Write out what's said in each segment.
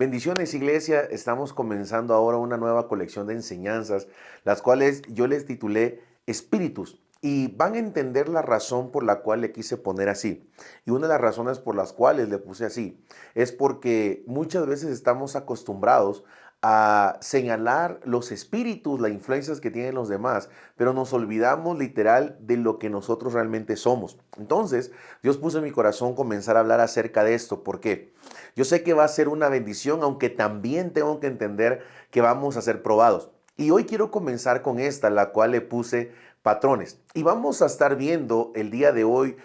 Bendiciones, iglesia. Estamos comenzando ahora una nueva colección de enseñanzas, las cuales yo les titulé Espíritus. Y van a entender la razón por la cual le quise poner así. Y una de las razones por las cuales le puse así es porque muchas veces estamos acostumbrados a señalar los espíritus, las influencias que tienen los demás, pero nos olvidamos literal de lo que nosotros realmente somos. Entonces, Dios puso en mi corazón comenzar a hablar acerca de esto. ¿Por qué? Yo sé que va a ser una bendición, aunque también tengo que entender que vamos a ser probados. Y hoy quiero comenzar con esta, la cual le puse patrones. Y vamos a estar viendo el día de hoy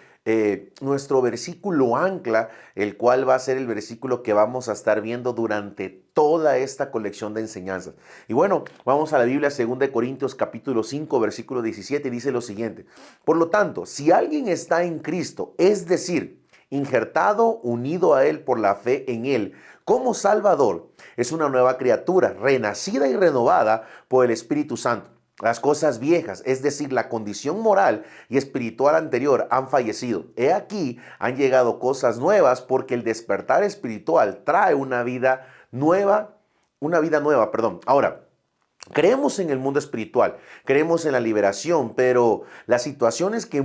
nuestro versículo ancla, el cual va a ser el versículo que vamos a estar viendo durante toda esta colección de enseñanzas. Y bueno, vamos a la Biblia, 2 Corintios capítulo 5, versículo 17, y dice lo siguiente: por lo tanto, si alguien está en Cristo, es decir, injertado, unido a Él por la fe en Él, como Salvador, es una nueva criatura, renacida y renovada por el Espíritu Santo. Las cosas viejas, es decir, la condición moral y espiritual anterior, han fallecido. He aquí, han llegado cosas nuevas, porque el despertar espiritual trae una vida nueva, perdón. Ahora, creemos en el mundo espiritual, creemos en la liberación, pero la situación es que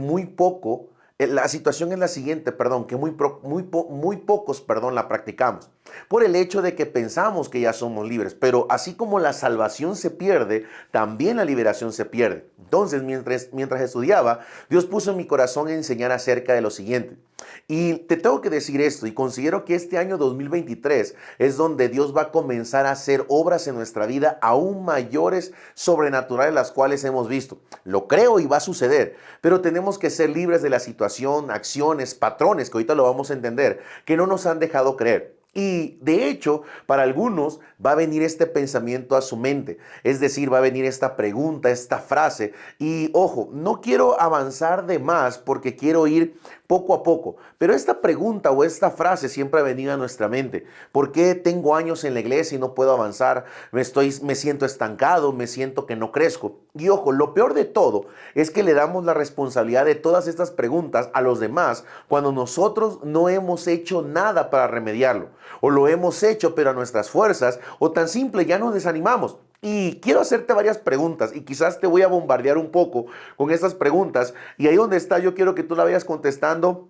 la situación es la siguiente, perdón, que muy pocos, perdón, la practicamos. Por el hecho de que pensamos que ya somos libres, pero así como la salvación se pierde, también la liberación se pierde. Entonces, mientras estudiaba, Dios puso en mi corazón enseñar acerca de lo siguiente. Y te tengo que decir esto, y considero que este año 2023 es donde Dios va a comenzar a hacer obras en nuestra vida aún mayores, sobrenaturales, las cuales hemos visto. Lo creo y va a suceder, pero tenemos que ser libres de la situación, acciones, patrones, que ahorita lo vamos a entender, que no nos han dejado creer. Y de hecho, para algunos va a venir este pensamiento a su mente, es decir, va a venir esta pregunta, esta frase. Y ojo, no quiero avanzar de más porque quiero ir poco a poco, pero esta pregunta o esta frase siempre ha venido a nuestra mente. ¿Por qué tengo años en la iglesia y no puedo avanzar? Me siento estancado, me siento que no crezco. Y ojo, lo peor de todo es que le damos la responsabilidad de todas estas preguntas a los demás cuando nosotros no hemos hecho nada para remediarlo. O lo hemos hecho, pero a nuestras fuerzas, o tan simple, ya nos desanimamos. Y quiero hacerte varias preguntas y quizás te voy a bombardear un poco con estas preguntas. Y ahí donde está, yo quiero que tú la vayas contestando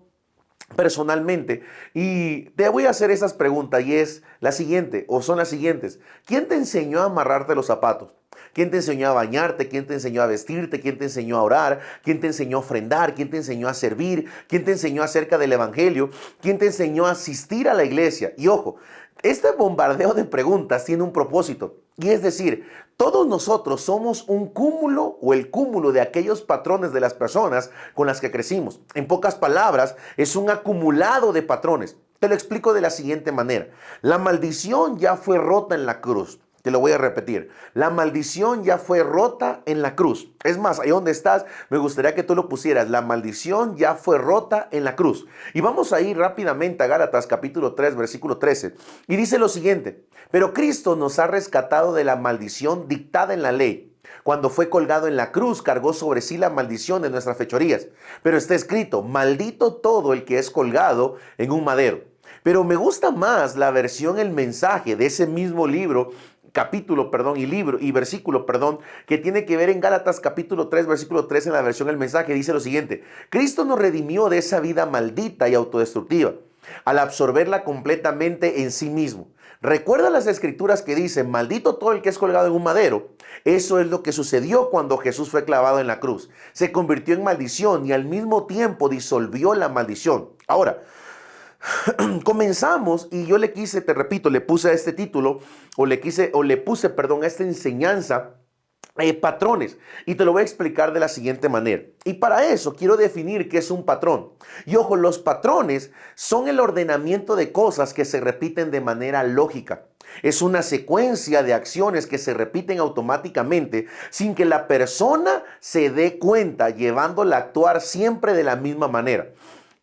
personalmente. Y te voy a hacer esas preguntas y es la siguiente, o son las siguientes. ¿Quién te enseñó a amarrarte los zapatos? ¿Quién te enseñó a bañarte? ¿Quién te enseñó a vestirte? ¿Quién te enseñó a orar? ¿Quién te enseñó a ofrendar? ¿Quién te enseñó a servir? ¿Quién te enseñó acerca del evangelio? ¿Quién te enseñó a asistir a la iglesia? Y ojo, este bombardeo de preguntas tiene un propósito. Y es decir, todos nosotros somos un cúmulo o el cúmulo de aquellos patrones de las personas con las que crecimos. En pocas palabras, es un acumulado de patrones. Te lo explico de la siguiente manera. La maldición ya fue rota en la cruz. Te lo voy a repetir. La maldición ya fue rota en la cruz. Es más, ahí donde estás, me gustaría que tú lo pusieras. La maldición ya fue rota en la cruz. Y vamos a ir rápidamente a Gálatas capítulo 3, versículo 13. Y dice lo siguiente: pero Cristo nos ha rescatado de la maldición dictada en la ley. Cuando fue colgado en la cruz, cargó sobre sí la maldición de nuestras fechorías. Pero está escrito: maldito todo el que es colgado en un madero. Pero me gusta más la versión, el mensaje de ese mismo libro, capítulo, perdón, y versículo, perdón, que tiene que ver en Gálatas capítulo 3, versículo 3, en la versión El Mensaje, dice lo siguiente: Cristo nos redimió de esa vida maldita y autodestructiva al absorberla completamente en sí mismo. Recuerda las escrituras que dicen: maldito todo el que es colgado en un madero. Eso es lo que sucedió cuando Jesús fue clavado en la cruz. Se convirtió en maldición y al mismo tiempo disolvió la maldición. Ahora, comenzamos y yo le quise, te repito, le puse a este título le puse, perdón, a esta enseñanza patrones, y te lo voy a explicar de la siguiente manera. Y para eso quiero definir qué es un patrón. Y ojo, los patrones son el ordenamiento de cosas que se repiten de manera lógica. Es una secuencia de acciones que se repiten automáticamente sin que la persona se dé cuenta, llevándola a actuar siempre de la misma manera.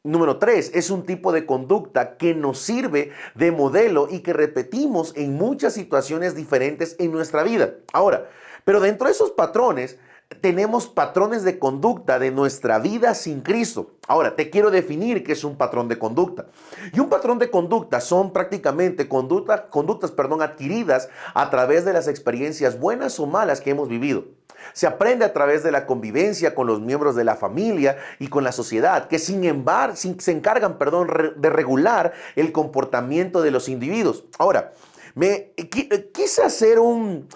Número 3, es un tipo de conducta que nos sirve de modelo y que repetimos en muchas situaciones diferentes en nuestra vida. Ahora, pero dentro de esos patrones tenemos patrones de conducta de nuestra vida sin Cristo. Ahora, te quiero definir qué es un patrón de conducta. Y un patrón de conducta son prácticamente conductas, adquiridas a través de las experiencias buenas o malas que hemos vivido. Se aprende a través de la convivencia con los miembros de la familia y con la sociedad, que sin embargo se encargan, de regular el comportamiento de los individuos. Ahora, quise hacer un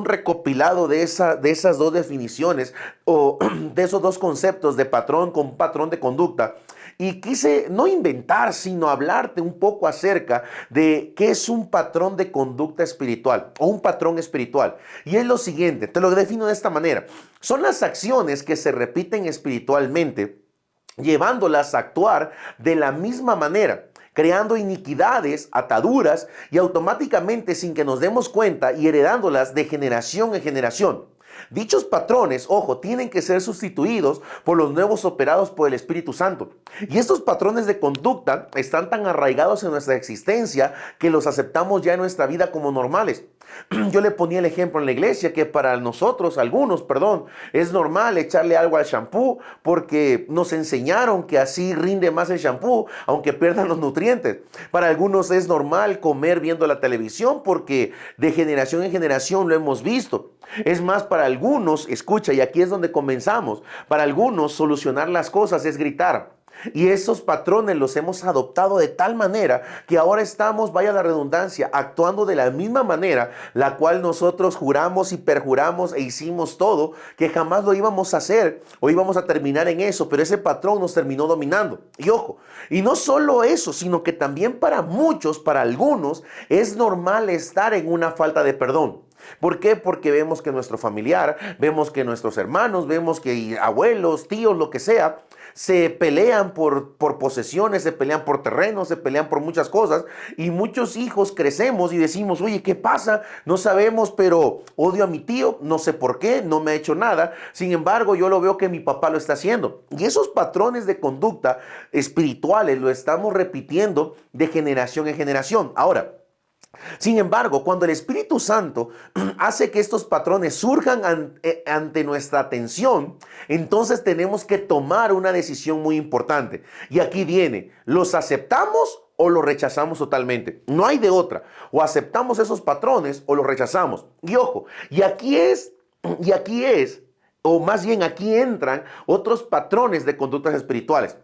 recopilado de esas dos definiciones o de esos dos conceptos de patrón con patrón de conducta. Y quise no inventar, sino hablarte un poco acerca de qué es un patrón de conducta espiritual o un patrón espiritual. Y es lo siguiente, te lo defino de esta manera. Son las acciones que se repiten espiritualmente, llevándolas a actuar de la misma manera, creando iniquidades, ataduras y automáticamente sin que nos demos cuenta y heredándolas de generación en generación. Dichos patrones, ojo, tienen que ser sustituidos por los nuevos operados por el Espíritu Santo. Y estos patrones de conducta están tan arraigados en nuestra existencia que los aceptamos ya en nuestra vida como normales. Yo le ponía el ejemplo en la iglesia que para nosotros, es normal echarle algo al shampoo porque nos enseñaron que así rinde más el shampoo, aunque pierdan los nutrientes. Para algunos es normal comer viendo la televisión porque de generación en generación lo hemos visto. Es más, para algunos, escucha, y aquí es donde comenzamos, para algunos solucionar las cosas es gritar. Y esos patrones los hemos adoptado de tal manera que ahora estamos, vaya la redundancia, actuando de la misma manera, la cual nosotros juramos y perjuramos e hicimos todo, que jamás lo íbamos a hacer o íbamos a terminar en eso, pero ese patrón nos terminó dominando. Y ojo, y no solo eso, sino que también para muchos, para algunos, es normal estar en una falta de perdón. ¿Por qué? Porque vemos que nuestro familiar, vemos que nuestros hermanos, vemos que abuelos, tíos, lo que sea, se pelean por posesiones, se pelean por terrenos, se pelean por muchas cosas y muchos hijos crecemos y decimos, oye, ¿qué pasa? No sabemos, pero odio a mi tío, no sé por qué, no me ha hecho nada, sin embargo yo lo veo que mi papá lo está haciendo. Y esos patrones de conducta espirituales lo estamos repitiendo de generación en generación. Ahora, sin embargo, cuando el Espíritu Santo hace que estos patrones surjan ante nuestra atención, entonces tenemos que tomar una decisión muy importante. Y aquí viene, ¿los aceptamos o los rechazamos totalmente? No hay de otra. O aceptamos esos patrones o los rechazamos. Y ojo, y aquí es, o más bien aquí entran otros patrones de conductas espirituales.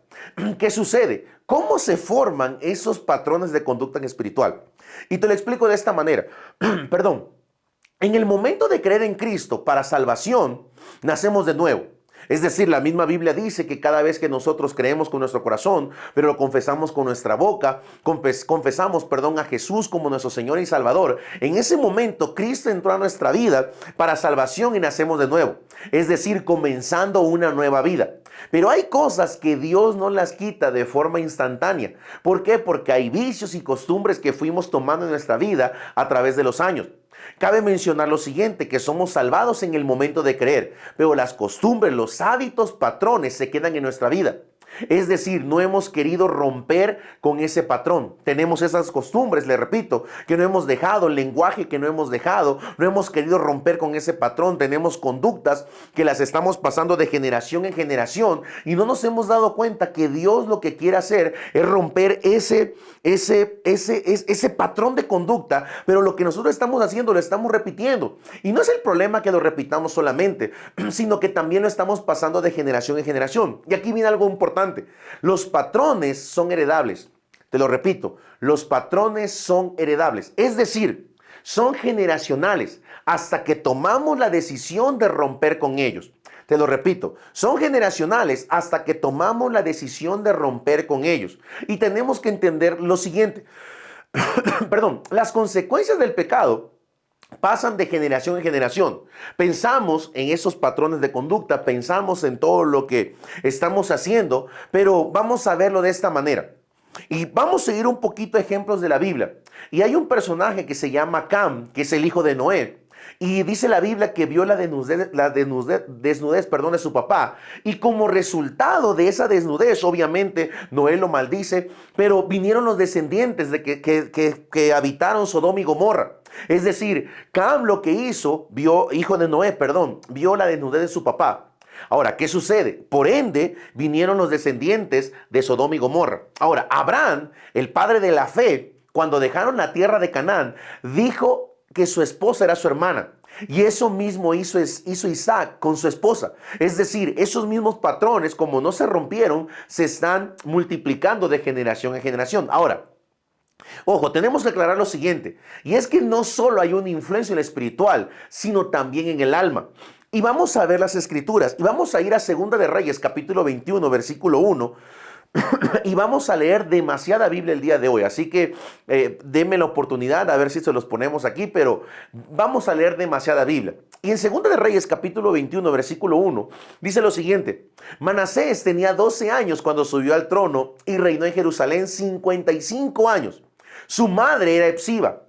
¿Qué sucede? ¿Cómo se forman esos patrones de conducta espiritual? Y te lo explico de esta manera. En el momento de creer en Cristo para salvación, nacemos de nuevo. Es decir, la misma Biblia dice que cada vez que nosotros creemos con nuestro corazón, pero lo confesamos con nuestra boca, confesamos a Jesús como nuestro Señor y Salvador, en ese momento Cristo entró a nuestra vida para salvación y nacemos de nuevo. Es decir, comenzando una nueva vida. Pero hay cosas que Dios no las quita de forma instantánea. ¿Por qué? Porque hay vicios y costumbres que fuimos tomando en nuestra vida a través de los años. Cabe mencionar lo siguiente, que somos salvados en el momento de creer, pero las costumbres, los hábitos, patrones se quedan en nuestra vida. Es decir, no hemos querido romper con ese patrón. Tenemos esas costumbres, le repito, que no hemos dejado, el lenguaje que no hemos dejado, no hemos querido romper con ese patrón. Tenemos conductas que las estamos pasando de generación en generación y no nos hemos dado cuenta que Dios lo que quiere hacer es romper ese patrón de conducta, pero lo que nosotros estamos haciendo lo estamos repitiendo. Y no es el problema que lo repitamos solamente, sino que también lo estamos pasando de generación en generación. Y aquí viene algo importante. Los patrones son heredables. Te lo repito, los patrones son heredables. Es decir, son generacionales hasta que tomamos la decisión de romper con ellos. Te lo repito, son generacionales hasta que tomamos la decisión de romper con ellos. Y tenemos que entender lo siguiente. Las consecuencias del pecado pasan de generación en generación. Pensamos en esos patrones de conducta, pensamos en todo lo que estamos haciendo, pero vamos a verlo de esta manera. Y vamos a seguir un poquito ejemplos de la Biblia. Y hay un personaje que se llama Cam, que es el hijo de Noé. Y dice la Biblia que vio la desnudez de su papá. Y como resultado de esa desnudez, obviamente, Noé lo maldice, pero vinieron los descendientes de que habitaron Sodoma y Gomorra. Es decir, Cam lo que hizo, hijo de Noé, perdón, vio la desnudez de su papá. Ahora, ¿qué sucede? Por ende, vinieron los descendientes de Sodoma y Gomorra. Ahora, Abraham, el padre de la fe, cuando dejaron la tierra de Canaán, dijo que su esposa era su hermana. Y eso mismo hizo Isaac con su esposa. Es decir, esos mismos patrones, como no se rompieron, se están multiplicando de generación en generación. Ahora, ojo, tenemos que aclarar lo siguiente, y es que no solo hay una influencia en lo espiritual, sino también en el alma. Y vamos a ver las escrituras, y vamos a ir a Segunda de Reyes, capítulo 21, versículo 1, y vamos a leer demasiada Biblia el día de hoy, así que denme la oportunidad a ver si se los ponemos aquí, pero vamos a leer demasiada Biblia. Y en Segunda de Reyes capítulo 21 versículo 1 dice lo siguiente: Manasés tenía 12 años cuando subió al trono y reinó en Jerusalén 55 años. Su madre era Hepsiba.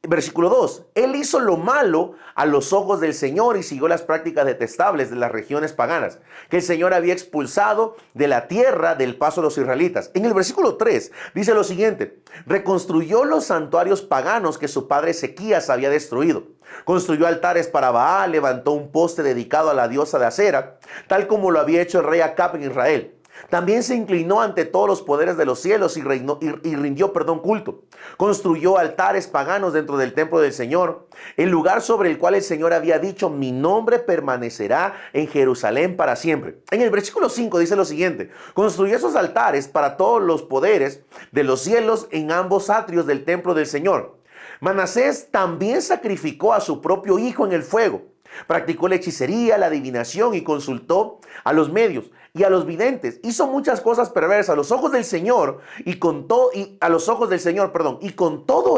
Versículo 2. Él hizo lo malo a los ojos del Señor y siguió las prácticas detestables de las regiones paganas que el Señor había expulsado de la tierra del paso de los israelitas. En el versículo 3 dice lo siguiente: reconstruyó los santuarios paganos que su padre Ezequías había destruido. Construyó altares para Baal, levantó un poste dedicado a la diosa de Acera, tal como lo había hecho el rey Acab en Israel. También se inclinó ante todos los poderes de los cielos y rindió culto. Construyó altares paganos dentro del templo del Señor, el lugar sobre el cual el Señor había dicho: mi nombre permanecerá en Jerusalén para siempre. En el versículo 5 dice lo siguiente: construyó esos altares para todos los poderes de los cielos en ambos atrios del templo del Señor. Manasés también sacrificó a su propio hijo en el fuego. Practicó la hechicería, la adivinación y consultó a los medios y a los videntes. Hizo muchas cosas perversas a los ojos del Señor y con todo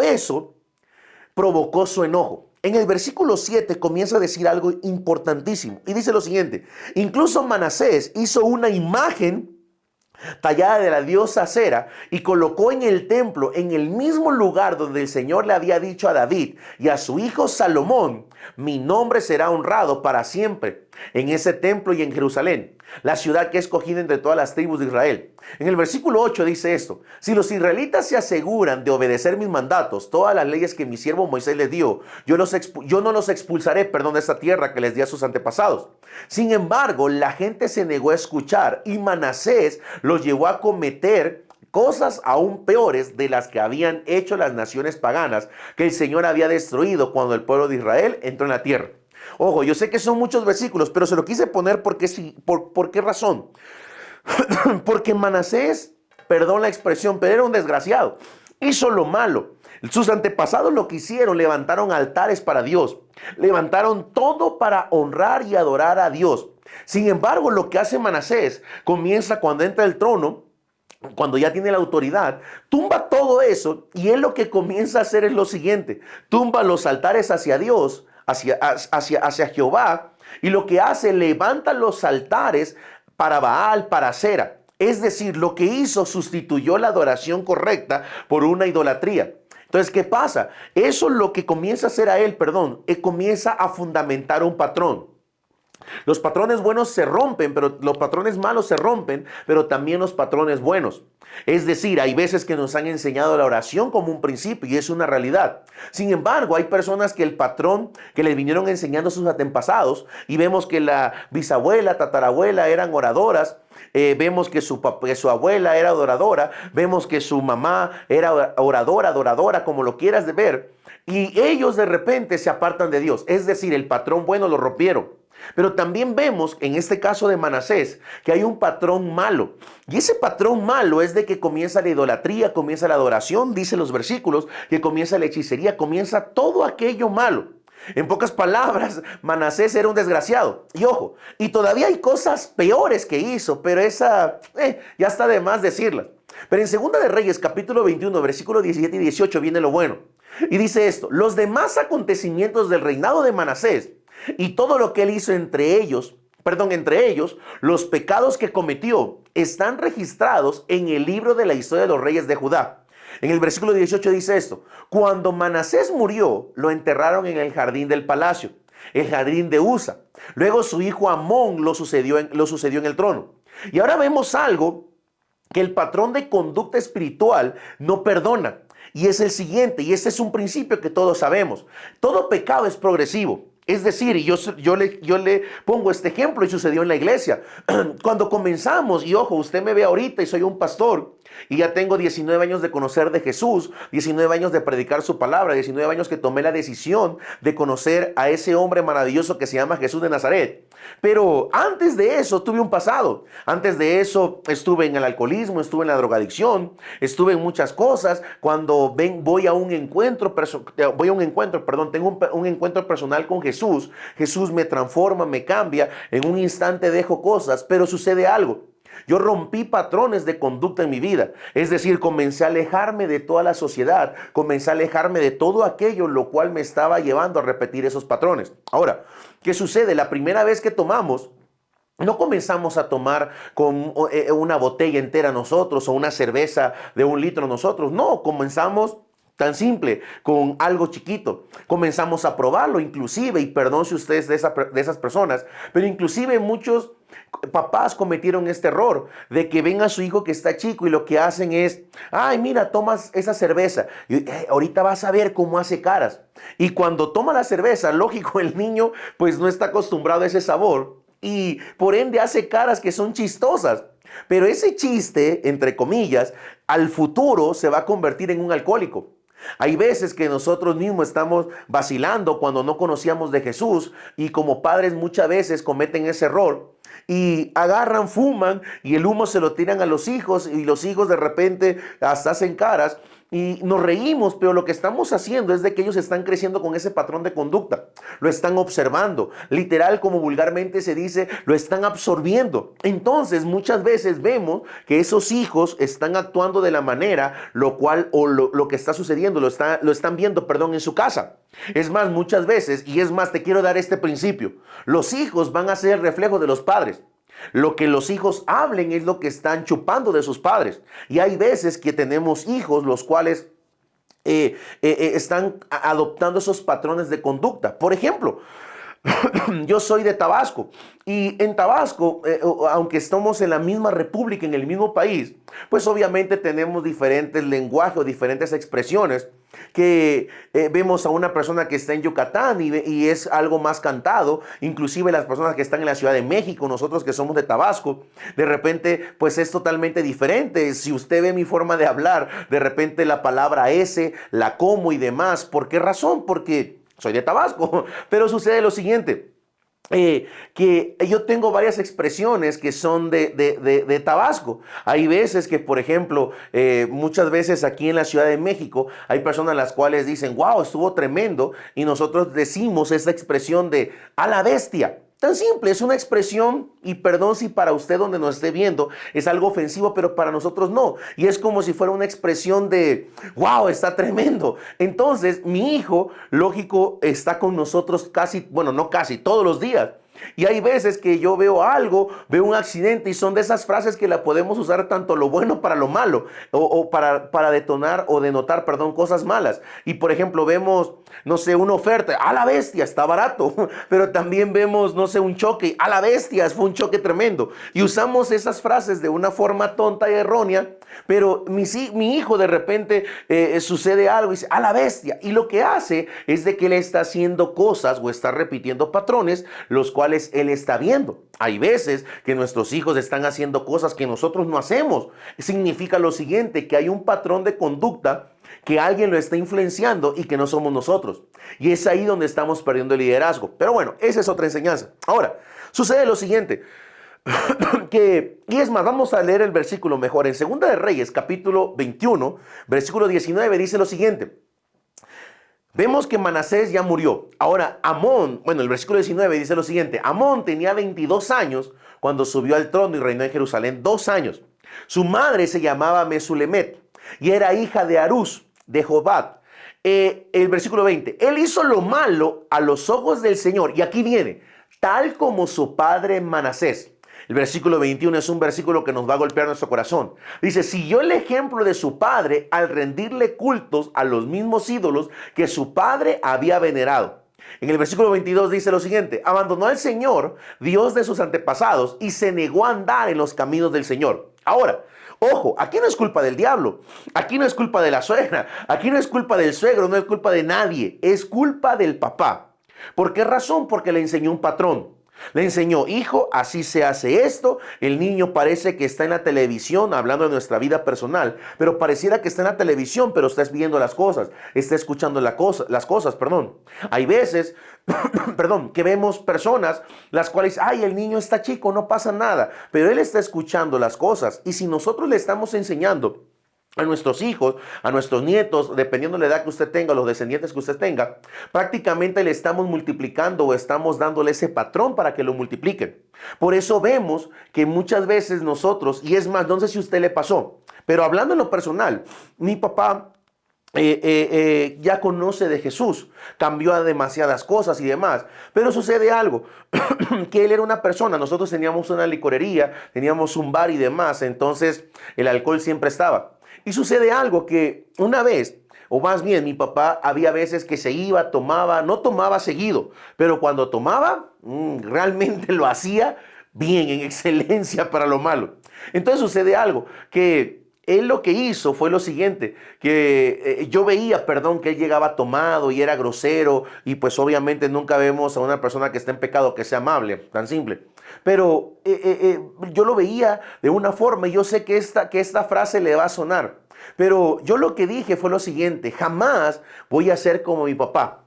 eso provocó su enojo. En el versículo 7 comienza a decir algo importantísimo y dice lo siguiente: incluso Manasés hizo una imagen tallada de la diosa Acera y colocó en el templo, en el mismo lugar donde el Señor le había dicho a David y a su hijo Salomón: mi nombre será honrado para siempre en ese templo y en Jerusalén, la ciudad que he escogido entre todas las tribus de Israel. En el versículo 8 dice esto: si los israelitas se aseguran de obedecer mis mandatos, todas las leyes que mi siervo Moisés les dio, yo no los expulsaré, de esta tierra que les di a sus antepasados. Sin embargo, la gente se negó a escuchar y Manasés los llevó a cometer cosas aún peores de las que habían hecho las naciones paganas que el Señor había destruido cuando el pueblo de Israel entró en la tierra. Ojo, yo sé que son muchos versículos, pero se lo quise poner porque sí. ¿Por qué razón? Porque Manasés, perdón la expresión, pero era un desgraciado. Hizo lo malo. Sus antepasados lo que hicieron: levantaron altares para Dios. Levantaron todo para honrar y adorar a Dios. Sin embargo, lo que hace Manasés comienza cuando entra al trono, cuando ya tiene la autoridad, tumba todo eso, y él lo que comienza a hacer es lo siguiente: tumba los altares hacia Dios, hacia Jehová, y lo que hace, levanta los altares para Baal, para Acera. Es decir, lo que hizo, sustituyó la adoración correcta por una idolatría. Entonces, ¿qué pasa? Eso lo que comienza a hacer a él, comienza a fundamentar un patrón. Los patrones buenos se rompen, pero los patrones malos se rompen, pero también los patrones buenos. Es decir, hay veces que nos han enseñado la oración como un principio y es una realidad. Sin embargo, hay personas que el patrón que les vinieron enseñando sus antepasados, y vemos que la bisabuela, tatarabuela eran oradoras, vemos que su abuela era adoradora, vemos que su mamá era oradora, adoradora, como lo quieras de ver, y ellos de repente se apartan de Dios. Es decir, el patrón bueno lo rompieron. Pero también vemos, en este caso de Manasés, que hay un patrón malo. Y ese patrón malo es de que comienza la idolatría, comienza la adoración, dice los versículos, que comienza la hechicería, comienza todo aquello malo. En pocas palabras, Manasés era un desgraciado. Y ojo, y todavía hay cosas peores que hizo, pero esa ya está de más decirlas. Pero en Segunda de Reyes, capítulo 21, versículos 17 y 18, viene lo bueno. Y dice esto: los demás acontecimientos del reinado de Manasés y todo lo que él hizo entre ellos, los pecados que cometió, están registrados en el libro de la historia de los reyes de Judá. En el versículo 18 dice esto: cuando Manasés murió, lo enterraron en el jardín del palacio, el jardín de Usa. Luego su hijo Amón lo sucedió en el trono. Y ahora vemos algo, que el patrón de conducta espiritual no perdona. Y es el siguiente, y este es un principio que todos sabemos. Todo pecado es progresivo. Es decir, y yo le pongo este ejemplo y sucedió en la iglesia. Cuando comenzamos, y ojo, usted me ve ahorita y soy un pastor, y ya tengo 19 años de conocer de Jesús, 19 años de predicar su palabra, 19 años que tomé la decisión de conocer a ese hombre maravilloso que se llama Jesús de Nazaret. Pero antes de eso tuve un pasado. Antes de eso estuve en el alcoholismo, estuve en la drogadicción, estuve en muchas cosas. Cuando voy a un encuentro, tengo un encuentro personal con Jesús. Jesús me transforma, me cambia. En un instante dejo cosas, pero sucede algo. Yo rompí patrones de conducta en mi vida. Es decir, comencé a alejarme de toda la sociedad. Comencé a alejarme de todo aquello lo cual me estaba llevando a repetir esos patrones. Ahora, ¿qué sucede? La primera vez que tomamos, no comenzamos a tomar con una botella entera nosotros o una cerveza de 1 litro nosotros. No, comenzamos tan simple, con algo chiquito. Comenzamos a probarlo inclusive, y perdón si ustedes de esas personas, pero inclusive muchos papás cometieron este error de que ven a su hijo que está chico y lo que hacen es, ay, mira, tomas esa cerveza y ahorita vas a ver cómo hace caras. Y cuando toma la cerveza, lógico, el niño pues no está acostumbrado a ese sabor y por ende hace caras que son chistosas. Pero ese chiste, entre comillas, al futuro se va a convertir en un alcohólico. Hay veces que nosotros mismos estamos vacilando cuando no conocíamos de Jesús, y como padres muchas veces cometen ese error y agarran, fuman y el humo se lo tiran a los hijos, y los hijos de repente hasta hacen caras y nos reímos, pero lo que estamos haciendo es de que ellos están creciendo con ese patrón de conducta. Lo están observando, literal, como vulgarmente se dice, lo están absorbiendo. Entonces muchas veces vemos que esos hijos están actuando de la manera lo cual, o lo que está sucediendo, lo están viendo, perdón, en su casa. Es más, muchas veces, y es más, te quiero dar este principio: los hijos van a ser el reflejo de los padres. Lo que los hijos hablen es lo que están chupando de sus padres. Y hay veces que tenemos hijos los cuales están adoptando esos patrones de conducta. Por ejemplo, yo soy de Tabasco, y en Tabasco, aunque estamos en la misma república, en el mismo país, pues obviamente tenemos diferentes lenguajes o diferentes expresiones que vemos a una persona que está en Yucatán y es algo más cantado. Inclusive las personas que están en la Ciudad de México, nosotros que somos de Tabasco, de repente pues es totalmente diferente. Si usted ve mi forma de hablar, de repente la palabra ese la como y demás. ¿Por qué razón? Porque soy de Tabasco. Pero sucede lo siguiente: que yo tengo varias expresiones que son de Tabasco. Hay veces que, por ejemplo, muchas veces aquí en la Ciudad de México hay personas las cuales dicen, wow, estuvo tremendo, y nosotros decimos esa expresión de a la bestia. Tan simple, es una expresión, y perdón si para usted donde nos esté viendo es algo ofensivo, pero para nosotros no. Y es como si fuera una expresión de, wow, está tremendo. Entonces, mi hijo, lógico, está con nosotros casi, bueno, no casi, todos los días. Y hay veces que yo veo algo, veo un accidente, y son de esas frases que la podemos usar tanto lo bueno para lo malo, o para detonar o denotar, perdón, cosas malas. Y por ejemplo, vemos, no sé, una oferta, a la bestia, está barato. Pero también vemos, no sé, un choque, a la bestia, fue un choque tremendo. Y usamos esas frases de una forma tonta y errónea. Pero mi hijo de repente sucede algo y dice, a la bestia. Y lo que hace es de que él está haciendo cosas o está repitiendo patrones, los cuales él está viendo. Hay veces que nuestros hijos están haciendo cosas que nosotros no hacemos. Significa lo siguiente, que hay un patrón de conducta que alguien lo está influenciando y que no somos nosotros. Y es ahí donde estamos perdiendo el liderazgo. Pero bueno, esa es otra enseñanza. Ahora, sucede lo siguiente. Y es más, vamos a leer el versículo mejor. En Segunda de Reyes, capítulo 21, versículo 19, dice lo siguiente. Vemos que Manasés ya murió. Ahora, Amón, bueno, el versículo 19 dice lo siguiente. Amón tenía 22 años cuando subió al trono y reinó en Jerusalén 2 años. Su madre se llamaba Mesulemet y era hija de Arús, de Jobat. El versículo 20. Él hizo lo malo a los ojos del Señor. Y aquí viene, tal como su padre Manasés. El versículo 21 es un versículo que nos va a golpear nuestro corazón. Dice, siguió el ejemplo de su padre al rendirle cultos a los mismos ídolos que su padre había venerado. En el versículo 22 dice lo siguiente, abandonó al Señor, Dios de sus antepasados, y se negó a andar en los caminos del Señor. Ahora, ojo, aquí no es culpa del diablo, aquí no es culpa de la suegra, aquí no es culpa del suegro, no es culpa de nadie, es culpa del papá. ¿Por qué razón? Porque le enseñó un patrón. Le enseñó, hijo, así se hace esto. El niño parece que está en la televisión hablando de nuestra vida personal, pero pareciera que está en la televisión, pero está viendo las cosas, está escuchando las cosas, perdón. Hay veces, perdón, que vemos personas las cuales, ay, el niño está chico, no pasa nada, pero él está escuchando las cosas. Y si nosotros le estamos enseñando a nuestros hijos, a nuestros nietos, dependiendo de la edad que usted tenga, los descendientes que usted tenga, prácticamente le estamos multiplicando o estamos dándole ese patrón para que lo multipliquen. Por eso vemos que muchas veces nosotros, y es más, no sé si a usted le pasó, pero hablando en lo personal, mi papá ya conoce de Jesús, cambió a demasiadas cosas y demás, pero sucede algo, que él era una persona, nosotros teníamos una licorería, teníamos un bar y demás, entonces el alcohol siempre estaba. Y sucede algo que una vez, o más bien mi papá había veces que se iba, tomaba, no tomaba seguido, pero cuando tomaba, realmente lo hacía bien, en excelencia para lo malo. Entonces sucede algo, que él lo que hizo fue lo siguiente, que yo veía, perdón, que él llegaba tomado y era grosero y pues obviamente nunca vemos a una persona que esté en pecado que sea amable, tan simple. Pero yo lo veía de una forma y yo sé que esta frase le va a sonar. Pero yo lo que dije fue lo siguiente, jamás voy a ser como mi papá.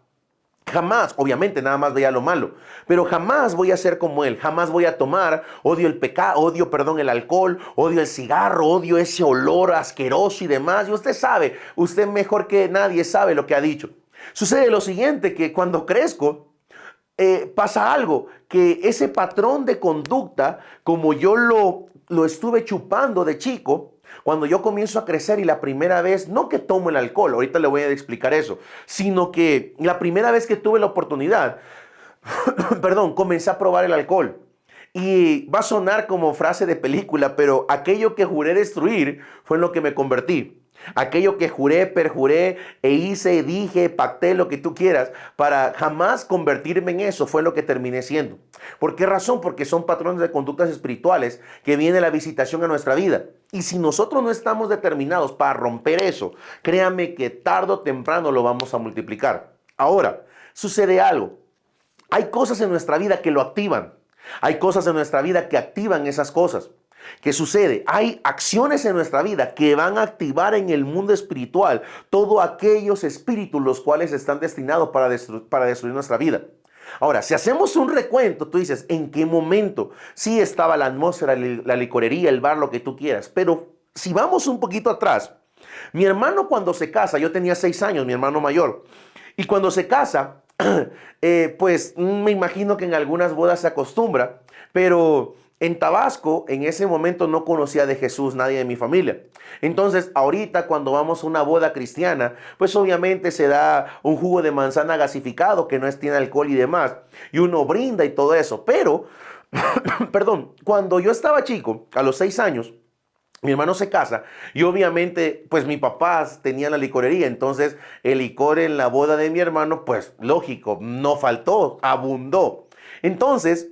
Jamás, obviamente nada más veía lo malo, pero jamás voy a ser como él, jamás voy a tomar, odio el pecado, odio, perdón, el alcohol, odio el cigarro, odio ese olor asqueroso y demás. Y usted sabe, usted mejor que nadie sabe lo que ha dicho. Sucede lo siguiente, que cuando crezco, pasa algo, que ese patrón de conducta, como yo lo estuve chupando de chico, cuando yo comienzo a crecer y la primera vez, no que tomo el alcohol, ahorita le voy a explicar eso, sino que la primera vez que tuve la oportunidad, perdón, comencé a probar el alcohol. Y va a sonar como frase de película, pero aquello que juré destruir fue en lo que me convertí. Aquello que juré, perjuré e hice, dije, pacté, lo que tú quieras, para jamás convertirme en eso, fue lo que terminé siendo. ¿Por qué razón? Porque son patrones de conductas espirituales que viene la visitación a nuestra vida. Y si nosotros no estamos determinados para romper eso, créame que tarde o temprano lo vamos a multiplicar. Ahora, sucede algo. Hay cosas en nuestra vida que lo activan. Hay cosas en nuestra vida que activan esas cosas. ¿Qué sucede? Hay acciones en nuestra vida que van a activar en el mundo espiritual todos aquellos espíritus los cuales están destinados para destruir nuestra vida. Ahora, si hacemos un recuento, tú dices, ¿en qué momento? Sí estaba la atmósfera, la licorería, el bar, lo que tú quieras, pero si vamos un poquito atrás, mi hermano cuando se casa, yo tenía 6 años, mi hermano mayor, y cuando se casa, pues me imagino que en algunas bodas se acostumbra, pero en Tabasco, en ese momento no conocía de Jesús nadie de mi familia. Entonces, ahorita cuando vamos a una boda cristiana, pues obviamente se da un jugo de manzana gasificado que no tiene alcohol y demás, y uno brinda y todo eso. Pero, perdón, cuando yo estaba chico, a los 6 años, mi hermano se casa y obviamente pues mi papá tenía la licorería, entonces el licor en la boda de mi hermano pues lógico, no faltó, abundó. Entonces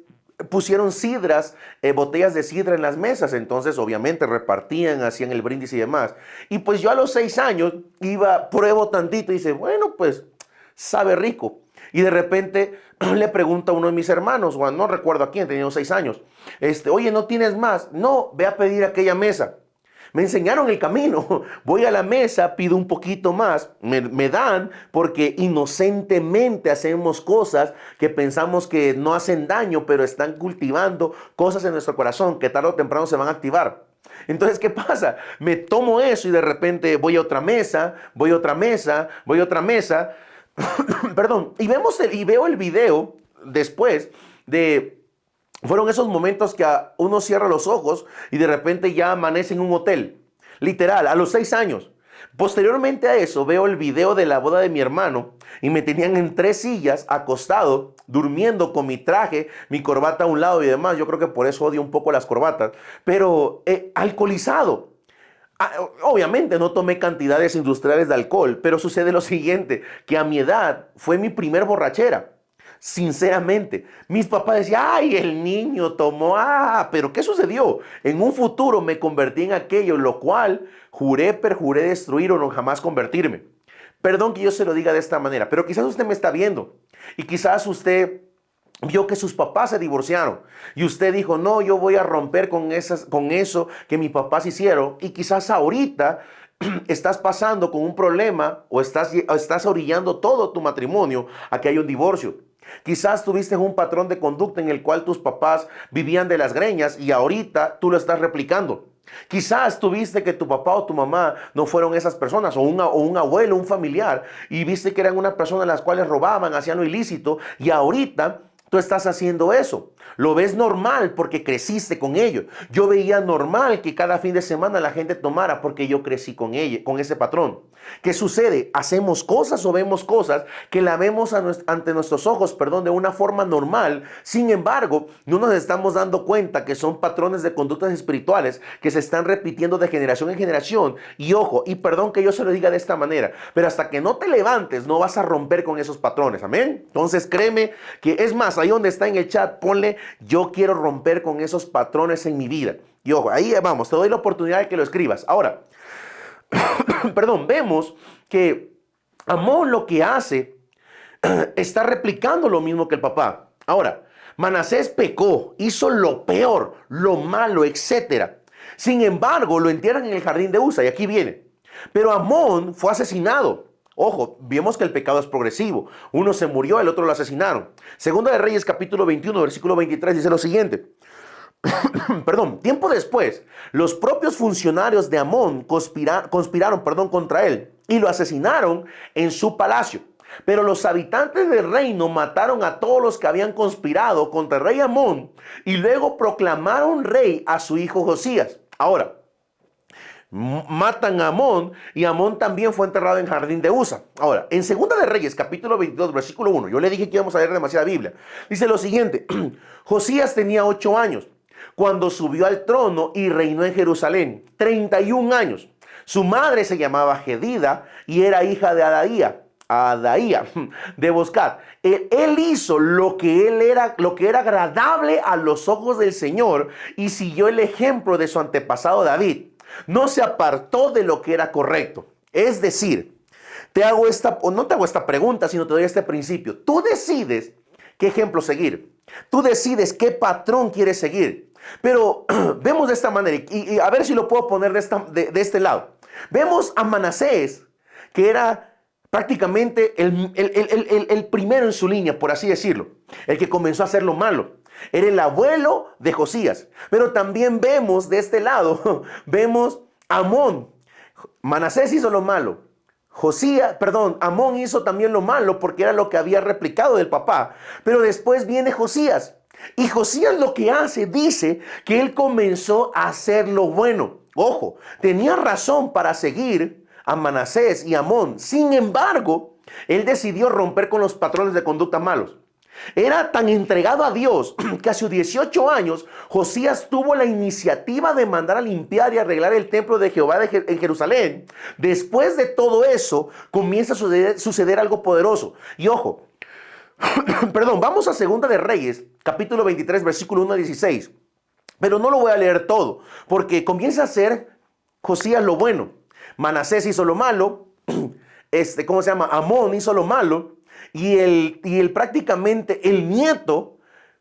pusieron sidras, botellas de sidra en las mesas, entonces obviamente repartían, hacían el brindis y demás. Y pues yo a los 6 años pruebo tantito y dice, bueno pues sabe rico. Y de repente le pregunto a uno de mis hermanos, Juan, no recuerdo a quién, tenía 6 años, oye, ¿no tienes más? No, ve a pedir aquella mesa. Me enseñaron el camino. Voy a la mesa, pido un poquito más, me dan, porque inocentemente hacemos cosas que pensamos que no hacen daño, pero están cultivando cosas en nuestro corazón que tarde o temprano se van a activar. Entonces, ¿qué pasa? Me tomo eso y de repente voy a otra mesa, voy a otra mesa, voy a otra mesa. Perdón, y veo el video después de... Fueron esos momentos que uno cierra los ojos y de repente ya amanece en un hotel. Literal, a los 6 años. Posteriormente a eso, veo el video de la boda de mi hermano y me tenían en 3 sillas, acostado, durmiendo con mi traje, mi corbata a un lado y demás. Yo creo que por eso odio un poco las corbatas. Pero alcoholizado. Obviamente no tomé cantidades industriales de alcohol, pero sucede lo siguiente, que a mi edad fue mi primer borrachera. Sinceramente, mis papás decían, ay, el niño tomó, pero ¿qué sucedió? En un futuro me convertí en aquello, lo cual juré, perjuré destruir o no jamás convertirme. Perdón que yo se lo diga de esta manera, pero quizás usted me está viendo y quizás usted vio que sus papás se divorciaron y usted dijo, no, yo voy a romper con eso que mis papás hicieron, y quizás ahorita estás pasando con un problema o estás orillando todo tu matrimonio a que haya un divorcio. Quizás tuviste un patrón de conducta en el cual tus papás vivían de las greñas y ahorita tú lo estás replicando. Quizás tuviste que tu papá o tu mamá no fueron esas personas, o un abuelo, un familiar, y viste que eran unas personas las cuales robaban, hacían lo ilícito, y ahorita tú estás haciendo eso. Lo ves normal porque creciste con ello. Yo veía normal que cada fin de semana la gente tomara porque yo crecí con ella, con ese patrón. ¿Qué sucede? Hacemos cosas o vemos cosas que la vemos ante nuestros ojos, de una forma normal. Sin embargo, no nos estamos dando cuenta que son patrones de conductas espirituales que se están repitiendo de generación en generación. Y ojo, y perdón que yo se lo diga de esta manera, pero hasta que no te levantes no vas a romper con esos patrones. Amén. Entonces créeme que es más, ahí donde está en el chat, ponle, yo quiero romper con esos patrones en mi vida. Y ojo, ahí vamos, te doy la oportunidad de que lo escribas. Ahora, vemos que Amón lo que hace está replicando lo mismo que el papá. Ahora, Manasés pecó, hizo lo peor, lo malo, etcétera. Sin embargo, lo entierran en el jardín de Usa, y aquí viene. Pero Amón fue asesinado. Ojo, vemos que el pecado es progresivo. Uno se murió, el otro lo asesinaron. Segunda de Reyes, capítulo 21, versículo 23, dice lo siguiente. Tiempo después, los propios funcionarios de Amón conspiraron contra él y lo asesinaron en su palacio. Pero los habitantes del reino mataron a todos los que habían conspirado contra el rey Amón y luego proclamaron rey a su hijo Josías. Ahora, matan a Amón y Amón también fue enterrado en jardín de Usa. Ahora, en Segunda de Reyes, capítulo 22, versículo 1, yo le dije que íbamos a leer demasiada Biblia. Dice lo siguiente: Josías tenía 8 años cuando subió al trono y reinó en Jerusalén, 31 años. Su madre se llamaba Jedida y era hija de Adaía de Boscat. Él hizo lo que era agradable a los ojos del Señor y siguió el ejemplo de su antepasado David. No se apartó de lo que era correcto. Es decir, no te hago esta pregunta, sino te doy este principio. Tú decides qué ejemplo seguir. Tú decides qué patrón quieres seguir. Pero vemos de esta manera, y a ver si lo puedo poner de este lado. Vemos a Manasés, que era prácticamente el primero en su línea, por así decirlo. El que comenzó a hacer lo malo. Era el abuelo de Josías. Pero también vemos de este lado, vemos a Amón. Manasés hizo lo malo. Amón hizo también lo malo porque era lo que había replicado del papá. Pero después viene Josías. Y Josías lo que hace, dice que él comenzó a hacer lo bueno. Ojo, tenía razón para seguir a Manasés y a Amón. Sin embargo, él decidió romper con los patrones de conducta malos. Era tan entregado a Dios que a sus 18 años Josías tuvo la iniciativa de mandar a limpiar y arreglar el templo de Jehová en Jerusalén. Después de todo eso comienza a suceder algo poderoso. Y ojo, vamos a Segunda de Reyes, capítulo 23, versículo 1 a 16. Pero no lo voy a leer todo, porque comienza a hacer Josías lo bueno. Manasés hizo lo malo, Amón hizo lo malo, y prácticamente el nieto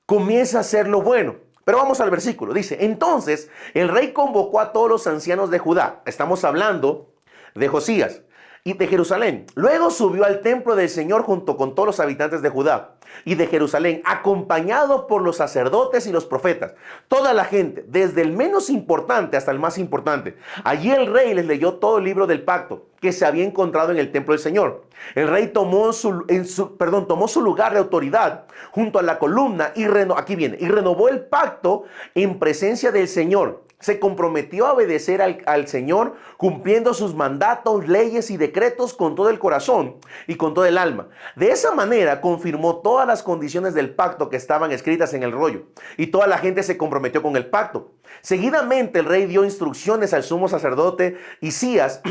comienza a hacer lo bueno. Pero vamos al versículo. Dice, entonces el rey convocó a todos los ancianos de Judá. Estamos hablando de Josías y de Jerusalén. Luego subió al templo del Señor junto con todos los habitantes de Judá y de Jerusalén, acompañado por los sacerdotes y los profetas. Toda la gente, desde el menos importante hasta el más importante. Allí el rey les leyó todo el libro del pacto que se había encontrado en el templo del Señor. El rey tomó su lugar de autoridad junto a la columna y renovó el pacto en presencia del Señor. Se comprometió a obedecer al Señor, cumpliendo sus mandatos, leyes y decretos con todo el corazón y con todo el alma. De esa manera confirmó todas las condiciones del pacto que estaban escritas en el rollo, y toda la gente se comprometió con el pacto. Seguidamente el rey dio instrucciones al sumo sacerdote Hilcías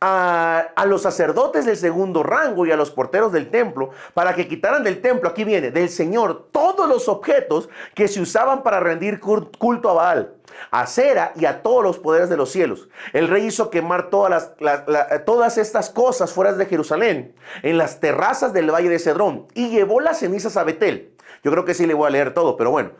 a los sacerdotes del segundo rango y a los porteros del templo para que quitaran del templo, aquí viene, del Señor, todos los objetos que se usaban para rendir culto a Baal, a Acera y a todos los poderes de los cielos. El rey hizo quemar todas estas cosas fuera de Jerusalén, en las terrazas del valle de Cedrón, y llevó las cenizas a Betel. Yo creo que sí le voy a leer todo, pero bueno.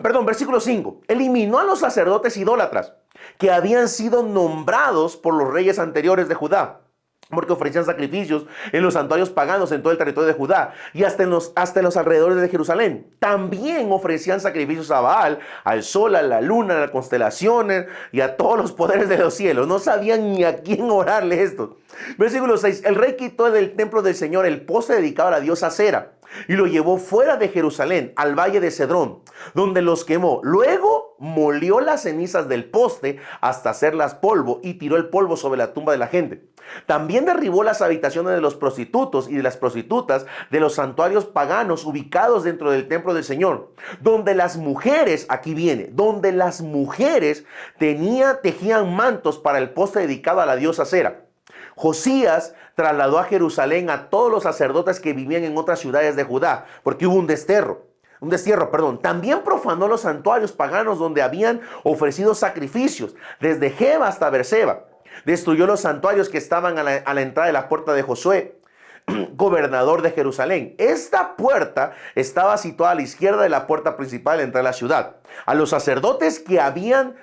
Perdón, versículo 5. Eliminó a los sacerdotes idólatras que habían sido nombrados por los reyes anteriores de Judá, porque ofrecían sacrificios en los santuarios paganos en todo el territorio de Judá y hasta en los alrededores de Jerusalén. También ofrecían sacrificios a Baal, al sol, a la luna, a las constelaciones y a todos los poderes de los cielos. No sabían ni a quién orarle esto. Versículo 6. El rey quitó del templo del Señor el poste dedicado a la diosa Acera y lo llevó fuera de Jerusalén, al valle de Cedrón, donde los quemó. Luego molió las cenizas del poste hasta hacerlas polvo y tiró el polvo sobre la tumba de la gente. También derribó las habitaciones de los prostitutos y de las prostitutas de los santuarios paganos ubicados dentro del templo del Señor, donde las mujeres, aquí viene, donde las mujeres tejían mantos para el poste dedicado a la diosa Acera. Josías trasladó a Jerusalén a todos los sacerdotes que vivían en otras ciudades de Judá, porque hubo un destierro. También profanó los santuarios paganos donde habían ofrecido sacrificios, desde Geba hasta Berseba. Destruyó los santuarios que estaban a la entrada de la puerta de Josué, gobernador de Jerusalén. Esta puerta estaba situada a la izquierda de la puerta principal de entrar a la ciudad. A los sacerdotes que habían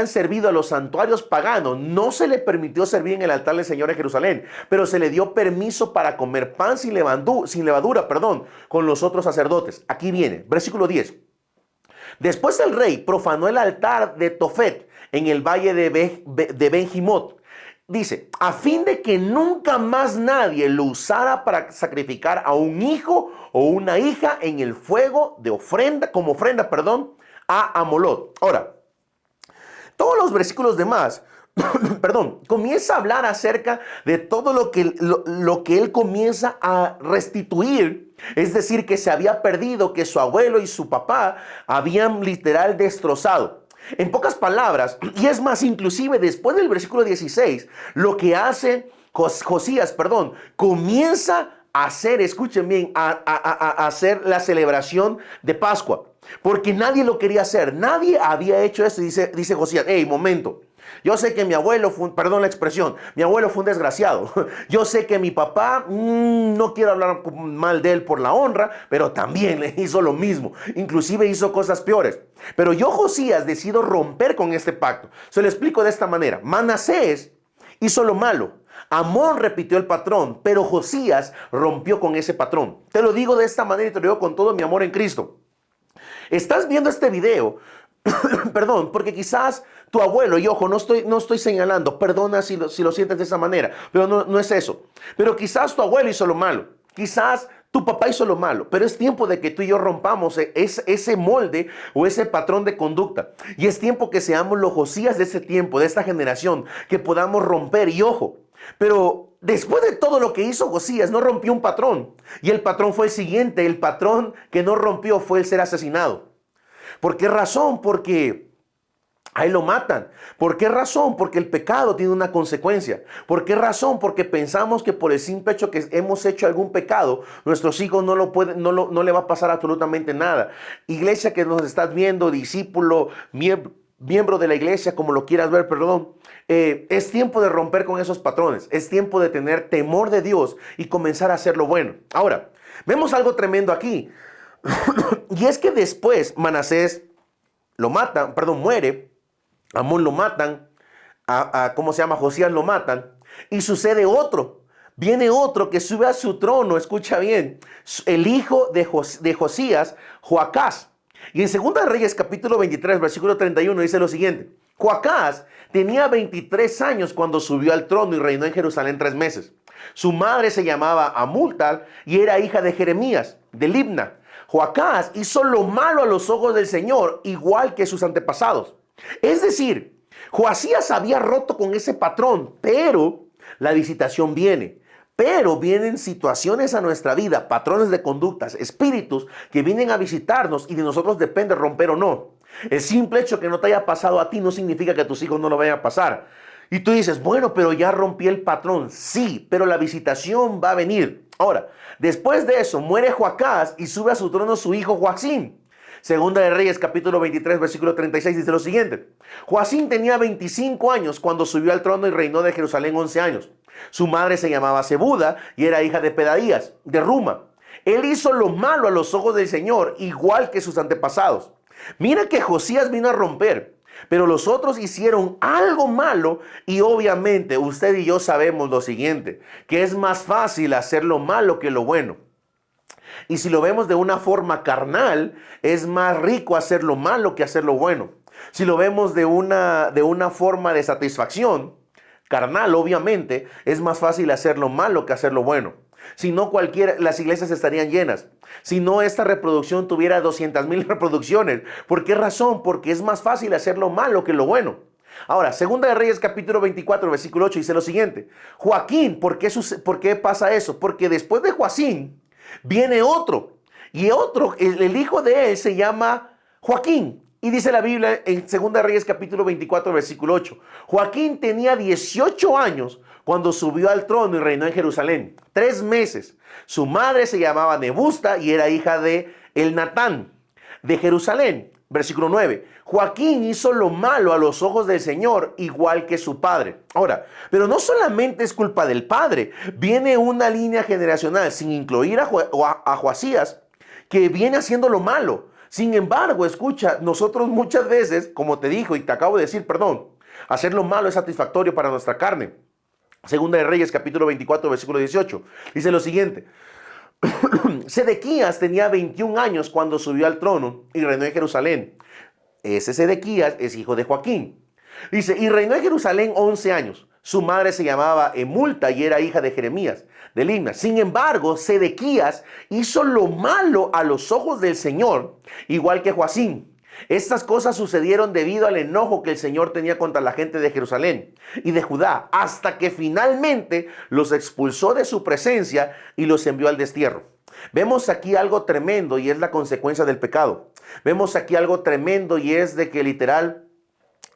servido a los santuarios paganos no se le permitió servir en el altar del Señor en Jerusalén, pero se le dio permiso para comer pan sin levadura, con los otros sacerdotes. Aquí viene, versículo 10. Después el rey profanó el altar de Tofet en el valle de Ben-Jimot. Dice, a fin de que nunca más nadie lo usara para sacrificar a un hijo o una hija en el fuego de ofrenda, como ofrenda, a Amolot. Ahora, todos los versículos demás, comienza a hablar acerca de todo lo que él comienza a restituir. Es decir, que se había perdido, que su abuelo y su papá habían literal destrozado. En pocas palabras, y es más, inclusive después del versículo 16, lo que hace Josías, comienza a hacer, escuchen bien, a hacer la celebración de Pascua. Porque nadie lo quería hacer, nadie había hecho esto. Dice Josías, hey, momento. Yo sé que mi abuelo perdón la expresión, mi abuelo fue un desgraciado. Yo sé que mi papá, no quiero hablar mal de él por la honra, pero también le hizo lo mismo. Inclusive hizo cosas peores. Pero yo, Josías, decido romper con este pacto. Se lo explico de esta manera. Manasés hizo lo malo. Amón repitió el patrón, pero Josías rompió con ese patrón. Te lo digo de esta manera y te lo digo con todo mi amor en Cristo. Estás viendo este video, porque quizás tu abuelo, y ojo, no estoy señalando, perdona si lo sientes de esa manera, pero no es eso. Pero quizás tu abuelo hizo lo malo, quizás tu papá hizo lo malo, pero es tiempo de que tú y yo rompamos ese molde o ese patrón de conducta. Y es tiempo que seamos los Josías de ese tiempo, de esta generación, que podamos romper. Y ojo, pero después de todo lo que hizo Josías, no rompió un patrón. Y el patrón fue el siguiente, el patrón que no rompió fue el ser asesinado. ¿Por qué razón? Porque ahí lo matan. ¿Por qué razón? Porque el pecado tiene una consecuencia. ¿Por qué razón? Porque pensamos que por el simple hecho que hemos hecho algún pecado, nuestros hijos no le va a pasar absolutamente nada. Iglesia que nos estás viendo, discípulo, miembro de la iglesia, como lo quieras ver, es tiempo de romper con esos patrones. Es tiempo de tener temor de Dios y comenzar a hacer lo bueno. Ahora, vemos algo tremendo aquí. Y es que después Manasés muere. Amón lo matan, Josías lo matan, y sucede otro. Viene otro que sube a su trono, escucha bien, el hijo de Josías, Joacás. Y en 2 Reyes capítulo 23, versículo 31 dice lo siguiente: Joacás tenía 23 años cuando subió al trono y reinó en Jerusalén 3 meses. Su madre se llamaba Amultal y era hija de Jeremías, de Libna. Joacás hizo lo malo a los ojos del Señor, igual que sus antepasados. Es decir, Josías había roto con ese patrón, pero la visitación viene. Pero vienen situaciones a nuestra vida, patrones de conductas, espíritus que vienen a visitarnos y de nosotros depende romper o no. El simple hecho que no te haya pasado a ti no significa que a tus hijos no lo vayan a pasar. Y tú dices, bueno, pero ya rompí el patrón. Sí, pero la visitación va a venir. Ahora, después de eso, muere Joacás y sube a su trono su hijo Joacim. Segunda de Reyes, capítulo 23, versículo 36, dice lo siguiente. Joacim tenía 25 años cuando subió al trono y reinó de Jerusalén 11 años. Su madre se llamaba Zebuda y era hija de Pedaías, de Ruma. Él hizo lo malo a los ojos del Señor, igual que sus antepasados. Mira que Josías vino a romper, pero los otros hicieron algo malo y obviamente usted y yo sabemos lo siguiente, que es más fácil hacer lo malo que lo bueno. Y si lo vemos de una forma carnal, es más rico hacer lo malo que hacer lo bueno. Si lo vemos de una forma de satisfacción carnal, obviamente, es más fácil hacer lo malo que hacer lo bueno. Si no, las iglesias estarían llenas. Si no, esta reproducción tuviera 200,000 reproducciones. ¿Por qué razón? Porque es más fácil hacer lo malo que lo bueno. Ahora, Segunda de Reyes capítulo 24, versículo 8 dice lo siguiente. Joaquín, ¿por qué pasa eso? Porque después de Joacim viene otro. Y el hijo de él se llama Joaquín. Y dice la Biblia en Segunda de Reyes capítulo 24, versículo 8. Joaquín tenía 18 años cuando subió al trono y reinó en Jerusalén. 3 meses. Su madre se llamaba Nebusta y era hija de Elnatán de Jerusalén. Versículo 9. Joaquín hizo lo malo a los ojos del Señor, igual que su padre. Ahora, pero no solamente es culpa del padre. Viene una línea generacional, sin incluir a Joasías, que viene haciendo lo malo. Sin embargo, escucha, nosotros muchas veces, como te dijo y te acabo de decir, perdón, hacer lo malo es satisfactorio para nuestra carne. Segunda de Reyes, capítulo 24, versículo 18. Dice lo siguiente. Sedequías tenía 21 años cuando subió al trono y reinó en Jerusalén. Ese Sedequías es hijo de Joaquín. Dice, y reinó en Jerusalén 11 años. Su madre se llamaba Emulta y era hija de Jeremías, de Libna. Sin embargo, Sedequías hizo lo malo a los ojos del Señor, igual que Joacim. Estas cosas sucedieron debido al enojo que el Señor tenía contra la gente de Jerusalén y de Judá, hasta que finalmente los expulsó de su presencia y los envió al destierro. Vemos aquí algo tremendo y es la consecuencia del pecado. Vemos aquí algo tremendo y es de que literal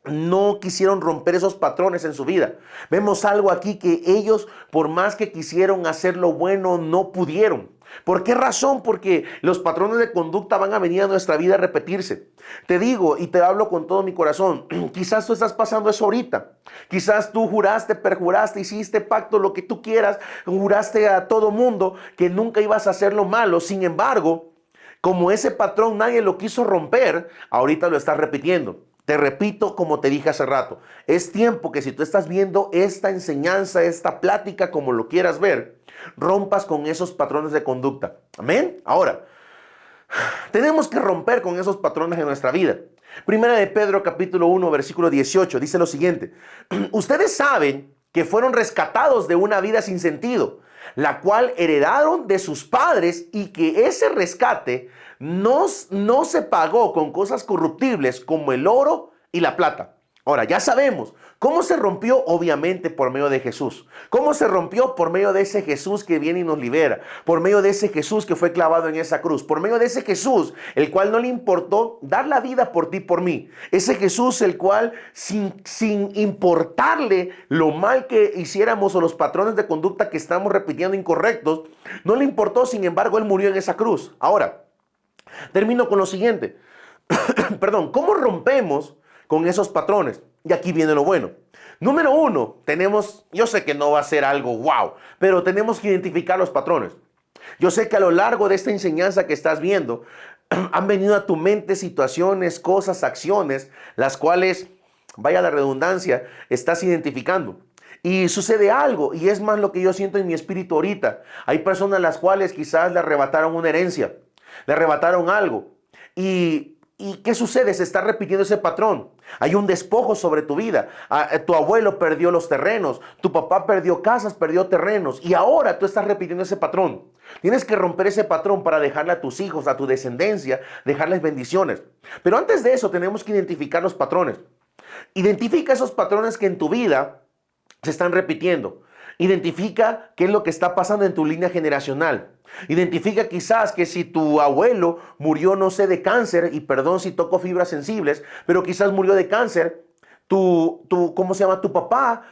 no quisieron romper esos patrones en su vida. Vemos algo aquí que ellos, por más que quisieron hacer lo bueno, no pudieron. ¿Por qué razón? Porque los patrones de conducta van a venir a nuestra vida a repetirse. Te digo y te hablo con todo mi corazón, quizás tú estás pasando eso ahorita. Quizás tú juraste, perjuraste, hiciste pacto, lo que tú quieras, juraste a todo mundo que nunca ibas a hacer lo malo. Sin embargo, como ese patrón nadie lo quiso romper, ahorita lo estás repitiendo. Te repito, como te dije hace rato, es tiempo que si tú estás viendo esta enseñanza, esta plática, como lo quieras ver, rompas con esos patrones de conducta. Amén. Ahora, tenemos que romper con esos patrones en nuestra vida. Primera de Pedro, capítulo 1, versículo 18, dice lo siguiente. Ustedes saben que fueron rescatados de una vida sin sentido, la cual heredaron de sus padres y que ese rescate no se pagó con cosas corruptibles como el oro y la plata. Ahora, ya sabemos cómo se rompió, obviamente por medio de Jesús. ¿Cómo se rompió? Por medio de ese Jesús que viene y nos libera. Por medio de ese Jesús que fue clavado en esa cruz. Por medio de ese Jesús, el cual no le importó dar la vida por ti y por mí. Ese Jesús, el cual sin importarle lo mal que hiciéramos o los patrones de conducta que estamos repitiendo incorrectos, no le importó, sin embargo, Él murió en esa cruz. Ahora, termino con lo siguiente. Perdón, ¿cómo rompemos con esos patrones? Y aquí viene lo bueno. Número 1, yo sé que no va a ser algo wow, pero tenemos que identificar los patrones. Yo sé que a lo largo de esta enseñanza que estás viendo, han venido a tu mente situaciones, cosas, acciones, las cuales, vaya la redundancia, estás identificando. Y sucede algo, y es más lo que yo siento en mi espíritu ahorita. Hay personas a las cuales quizás le arrebataron una herencia, le arrebataron algo. ¿Y qué sucede? Se está repitiendo ese patrón. Hay un despojo sobre tu vida. Tu abuelo perdió los terrenos. Tu papá perdió casas, perdió terrenos. Y ahora tú estás repitiendo ese patrón. Tienes que romper ese patrón para dejarle a tus hijos, a tu descendencia, dejarles bendiciones. Pero antes de eso tenemos que identificar los patrones. Identifica esos patrones que en tu vida se están repitiendo. Identifica qué es lo que está pasando en tu línea generacional. Identifica quizás que si tu abuelo murió, no sé, de cáncer, y perdón si toco fibras sensibles, pero quizás murió de cáncer, ¿cómo se llama? Tu papá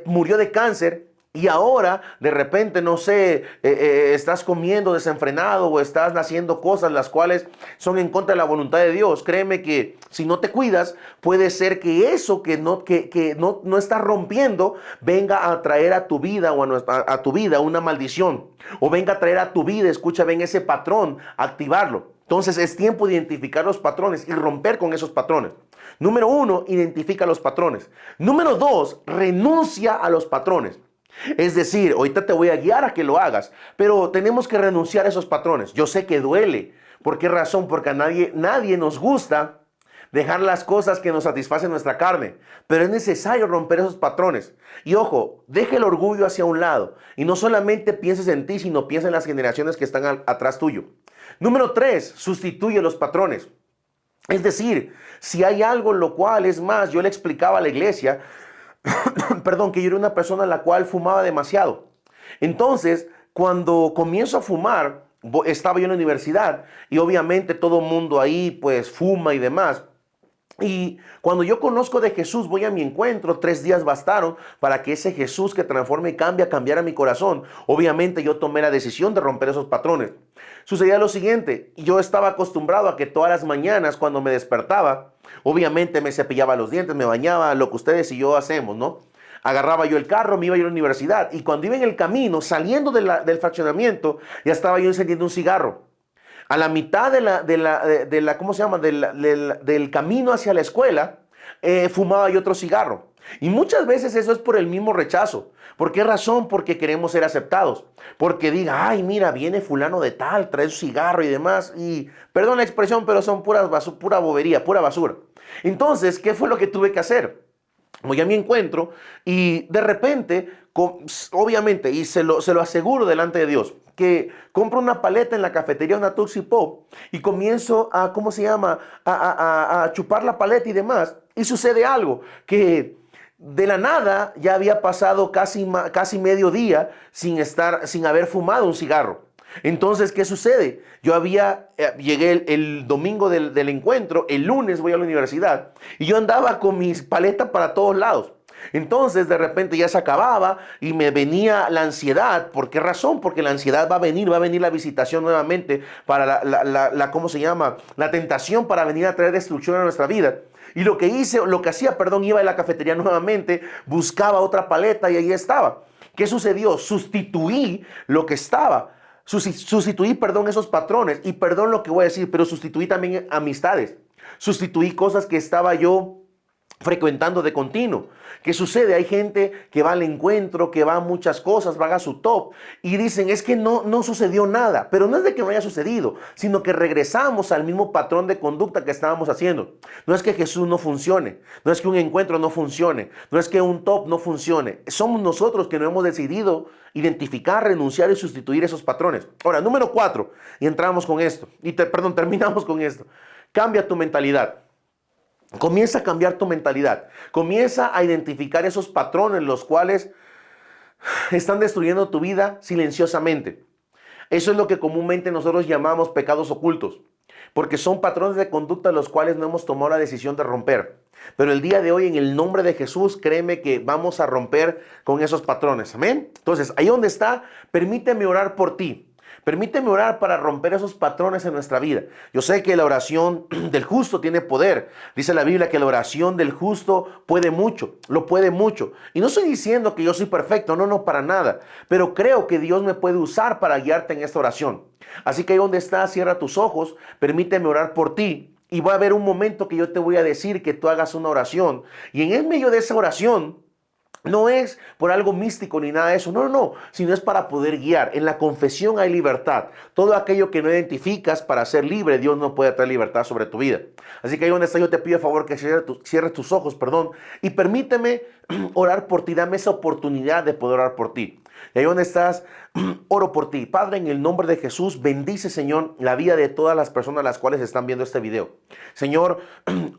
murió de cáncer y ahora de repente, no sé, estás comiendo desenfrenado o estás haciendo cosas las cuales son en contra de la voluntad de Dios. Créeme que si no te cuidas, puede ser que eso que no estás rompiendo venga a traer a tu vida o a tu vida una maldición. O venga a traer a tu vida, escucha, ven ese patrón, activarlo. Entonces es tiempo de identificar los patrones y romper con esos patrones. Número 1, identifica los patrones. Número 2, renuncia a los patrones. Es decir, ahorita te voy a guiar a que lo hagas, pero tenemos que renunciar a esos patrones. Yo sé que duele. ¿Por qué razón? Porque a nadie nos gusta dejar las cosas que nos satisfacen nuestra carne, pero es necesario romper esos patrones. Y ojo, deje el orgullo hacia un lado y no solamente pienses en ti, sino piensa en las generaciones que están atrás tuyo. Número 3, sustituye los patrones. Es decir, si hay algo en lo cual, es más, yo le explicaba a la iglesia, perdón, que yo era una persona a la cual fumaba demasiado. Entonces, cuando comienzo a fumar, estaba yo en la universidad y obviamente todo el mundo ahí pues fuma y demás. Y cuando yo conozco de Jesús, voy a mi encuentro, 3 días bastaron para que ese Jesús que transforma y cambia, cambiara mi corazón. Obviamente yo tomé la decisión de romper esos patrones. Sucedía lo siguiente, yo estaba acostumbrado a que todas las mañanas cuando me despertaba, obviamente me cepillaba los dientes, me bañaba, lo que ustedes y yo hacemos, ¿no? Agarraba yo el carro, me iba yo a la universidad y cuando iba en el camino, saliendo del fraccionamiento, ya estaba yo encendiendo un cigarro. A la mitad ¿cómo se llama? Del camino hacia la escuela, fumaba yo otro cigarro. Y muchas veces eso es por el mismo rechazo. ¿Por qué razón? Porque queremos ser aceptados. Porque diga, ay, mira, viene fulano de tal, trae su cigarro y demás. Y, perdón la expresión, pero son pura bobería, pura basura. Entonces, ¿qué fue lo que tuve que hacer? Voy a mi encuentro y de repente, obviamente, y se lo aseguro delante de Dios, que compro una paleta en la cafetería, una Tootsie Pop, y comienzo a, ¿cómo se llama?, a chupar la paleta y demás, y sucede algo, que de la nada ya había pasado casi medio día sin haber fumado un cigarro. Entonces, ¿qué sucede? Llegué el domingo del encuentro, el lunes voy a la universidad y yo andaba con mis paletas para todos lados. Entonces, de repente ya se acababa y me venía la ansiedad. ¿Por qué razón? Porque la ansiedad va a venir la visitación nuevamente para ¿cómo se llama? La tentación para venir a traer destrucción a nuestra vida. Y lo que hacía, iba a la cafetería nuevamente, buscaba otra paleta y ahí estaba. ¿Qué sucedió? Sustituí lo que estaba. Sustituí, esos patrones y perdón lo que voy a decir, pero sustituí también amistades. Sustituí cosas que estaba yo frecuentando de continuo. ¿Qué sucede? Hay gente que va al encuentro, que va a muchas cosas, va a su top y dicen, es que no sucedió nada. Pero no es de que no haya sucedido, sino que regresamos al mismo patrón de conducta que estábamos haciendo. No es que Jesús no funcione, no es que un encuentro no funcione, no es que un top no funcione. Somos nosotros que no hemos decidido identificar, renunciar y sustituir esos patrones. Ahora, número 4, y entramos con esto, terminamos con esto. Cambia tu mentalidad. Comienza a cambiar tu mentalidad. Comienza a identificar esos patrones los cuales están destruyendo tu vida silenciosamente. Eso es lo que comúnmente nosotros llamamos pecados ocultos, porque son patrones de conducta los cuales no hemos tomado la decisión de romper. Pero el día de hoy, en el nombre de Jesús, créeme que vamos a romper con esos patrones. Amén. Entonces, ahí donde está, permíteme orar por ti. Permíteme orar para romper esos patrones en nuestra vida. Yo sé que la oración del justo tiene poder. Dice la Biblia que la oración del justo puede mucho, lo puede mucho. Y no estoy diciendo que yo soy perfecto, no, para nada. Pero creo que Dios me puede usar para guiarte en esta oración. Así que ahí donde estás, cierra tus ojos, permíteme orar por ti. Y va a haber un momento que yo te voy a decir que tú hagas una oración. Y en el medio de esa oración, no es por algo místico ni nada de eso, no, sino es para poder guiar. En la confesión hay libertad. Todo aquello que no identificas para ser libre, Dios no puede traer libertad sobre tu vida. Así que ahí donde está, yo te pido a favor que cierres tus ojos, y permíteme orar por ti, dame esa oportunidad de poder orar por ti. Y ahí donde estás, oro por ti. Padre, en el nombre de Jesús, bendice, Señor, la vida de todas las personas las cuales están viendo este video. Señor,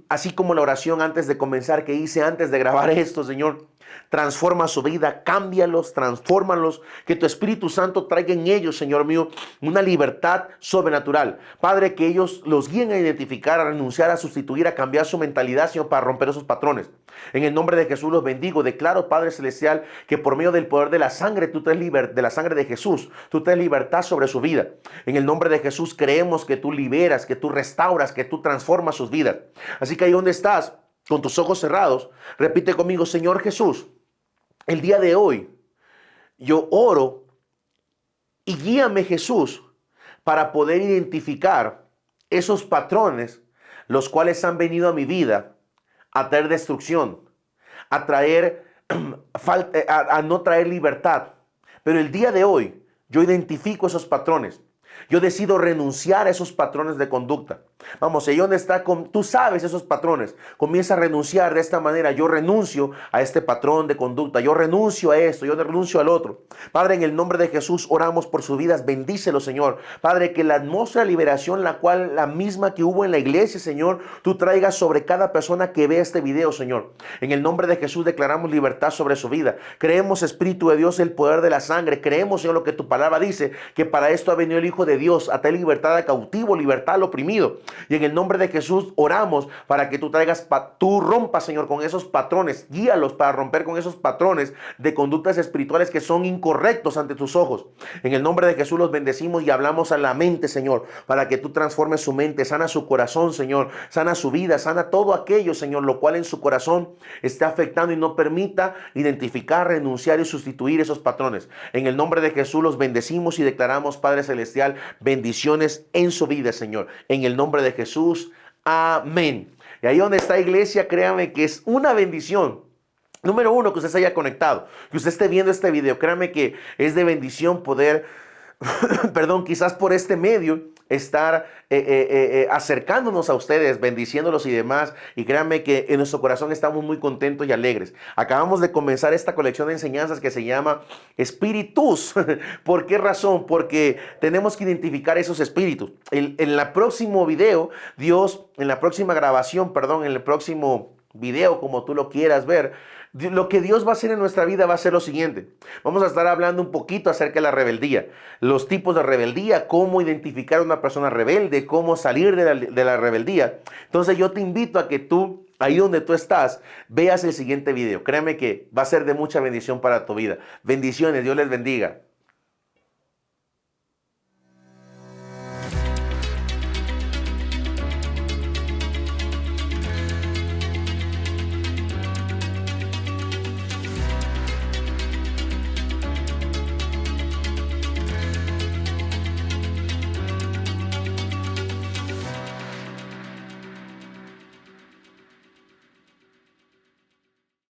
así como la oración antes de comenzar que hice antes de grabar esto, Señor, transforma su vida, cámbialos, transfórmalos, que tu Espíritu Santo traiga en ellos, Señor mío, una libertad sobrenatural. Padre, que ellos los guíen a identificar, a renunciar, a sustituir, a cambiar su mentalidad, Señor, para romper esos patrones. En el nombre de Jesús los bendigo. Declaro, Padre Celestial, que por medio del poder de la sangre, de la sangre de Jesús, tú traes libertad sobre su vida. En el nombre de Jesús creemos que tú liberas, que tú restauras, que tú transformas sus vidas. Así que ahí donde estás, con tus ojos cerrados, repite conmigo: Señor Jesús, el día de hoy yo oro y guíame, Jesús, para poder identificar esos patrones los cuales han venido a mi vida a traer destrucción, a traer a no traer libertad. Pero el día de hoy yo identifico esos patrones. Yo decido renunciar a esos patrones de conducta. Vamos, ahí donde está, tú sabes esos patrones. Comienza a renunciar de esta manera. Yo renuncio a este patrón de conducta. Yo renuncio a esto. Yo renuncio al otro. Padre, en el nombre de Jesús oramos por sus vidas. Bendícelo, Señor. Padre, que la atmósfera de liberación, la misma que hubo en la iglesia, Señor, tú traigas sobre cada persona que ve este video, Señor. En el nombre de Jesús declaramos libertad sobre su vida. Creemos, Espíritu de Dios, el poder de la sangre. Creemos, Señor, lo que tu palabra dice, que para esto ha venido el Hijo de Dios, a traer libertad al cautivo, libertad al oprimido. Y en el nombre de Jesús oramos para que tú traigas, tú rompas, Señor, con esos patrones. Guíalos para romper con esos patrones de conductas espirituales que son incorrectos ante tus ojos. En el nombre de Jesús los bendecimos y hablamos a la mente, Señor, para que tú transformes su mente, sana su corazón, Señor, sana su vida, sana todo aquello, Señor, lo cual en su corazón está afectando y no permita identificar, renunciar y sustituir esos patrones. En el nombre de Jesús los bendecimos y declaramos, Padre Celestial, bendiciones en su vida, Señor. En el nombre de Jesús, amén. Y ahí donde está, iglesia, créame que es una bendición. Número uno, que usted se haya conectado, que usted esté viendo este video. Créame que es de bendición poder, perdón, quizás por este medio, estar acercándonos a ustedes, bendiciéndolos y demás. Y créanme que en nuestro corazón estamos muy contentos y alegres. Acabamos de comenzar esta colección de enseñanzas que se llama Espíritus. ¿Por qué razón? Porque tenemos que identificar esos espíritus. En el próximo video, en la próxima grabación, perdón, en el próximo video, como tú lo quieras ver, lo que Dios va a hacer en nuestra vida va a ser lo siguiente. Vamos a estar hablando un poquito acerca de la rebeldía, los tipos de rebeldía, cómo identificar a una persona rebelde, cómo salir de la rebeldía. Entonces yo te invito a que tú, ahí donde tú estás, veas el siguiente video. Créeme que va a ser de mucha bendición para tu vida. Bendiciones, Dios les bendiga.